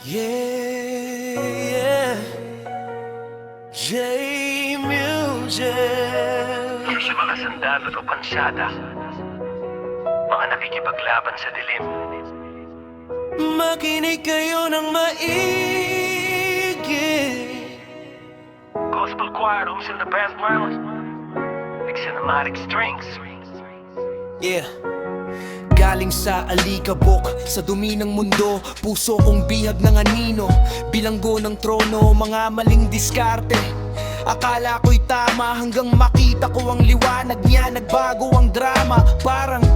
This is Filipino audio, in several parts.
Yeah, yeah. J Music. Sa mga sandalo o pansada, mga nakikipaglaban sa dilim. Makinig kayo ng maigi. Gospel choir, who's in the background? Big cinematic strings. Yeah. Galing sa alikabok, sa dumi ng mundo, puso kong bihag ng anino, bilanggo ng trono, mga maling diskarte. Akala ko'y tama hanggang makita ko ang liwanag niya. Nagbago ang drama, parang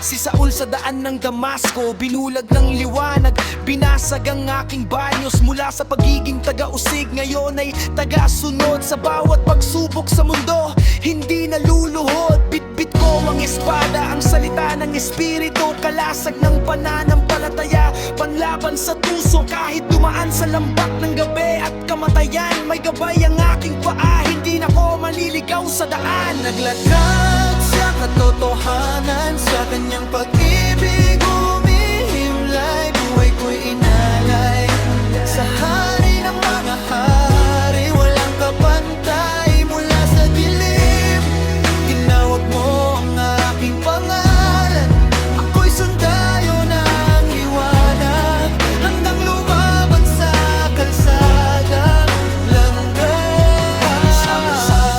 si Saul sa daan ng Damasco. Binulag ng liwanag, binasag ang aking banyos. Mula sa pagiging taga-usig, ngayon ay taga-sunod. Sa bawat pagsubok sa mundo, hindi naluluhod. Bitbit ko ang espada, ang salita ng espiritu. Kalasag ng pananampalataya, panlaban sa tuso. Kahit dumaan sa lambak ng gabi at kamatayan, may gabay ang aking paa. Hindi na ko maliligaw sa daan. Naglakad sa katotohanan, sa kanyang pag-ibig umihimlay. Buhay ko'y inalay sa hari ng mga hari. Walang kapantay mula sa dilim. Tinawag mo ang aking pangalan. Ako'y sundalo ng liwanag, handang lumaban sa kalsadang landas. Isang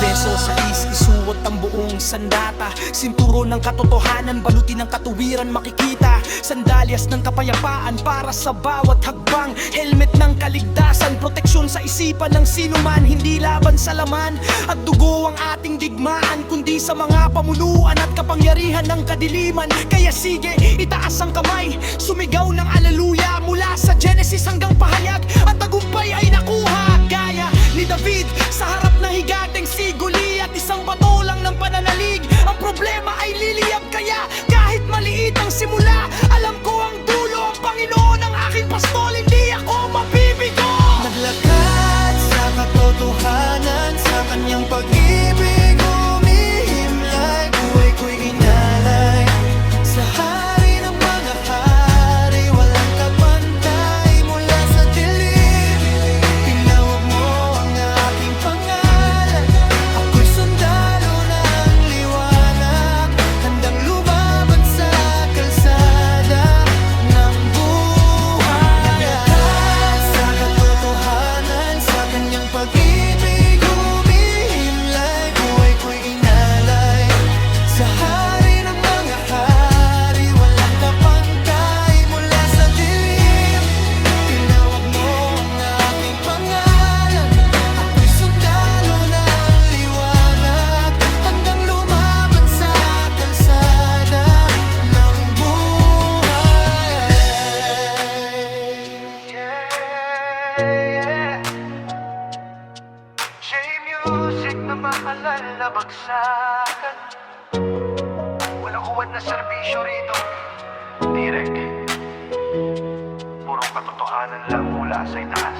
beso sa isuot ang buong sandata. Sinturo ng katotohanan, balutin ng katuwiran makikita. Sandalyas ng kapayapaan para sa bawat hagbang. Helmet ng kaligtasan, proteksyon sa isipan ng sinuman. Hindi laban sa laman at dugo ang ating digmaan, kundi sa mga pamunuan at kapangyarihan ng kadiliman. Kaya sige, itaas ang kamay, sumigaw ng aleluya. Mula sa Genesis hanggang pahayag, at tagumpay ay nakuha. Gaya ni David sa harap ng higateng si Goliat. Isang bato lang ng pananalig, ang problema ay liliyab. Kaya kahit maliit ang simula, alam ko ang dulo. Ang Panginoon ang aking pastol, hindi ako mabibigo. Naglakad sa katotohanan, sa kanyang pag-ibig umihimlay. Buhay ko'y inalay sa hari ng mga hari. Walang kapantay mula sa dilim. Tinawag mo ang aking pangalan. Ako'y sundalo ng liwanag, handang lumaban sa kalsada ng buhay. Naglakad sa katotohanan, sa kanyang pag-ibig umihimlay. Buhay ko'y inalay sa hari ng mga hari. Walang kapantay mula sa dilim. Tinawag mo ang aking pangalan. Ako'y sundalo ng liwanag, handang lumaban sa kalsada ng buhay. J-Music na maalala bagsakan. Walang uwad na serbisyo rito. Direk, purong katotohanan lang mula sa itaas.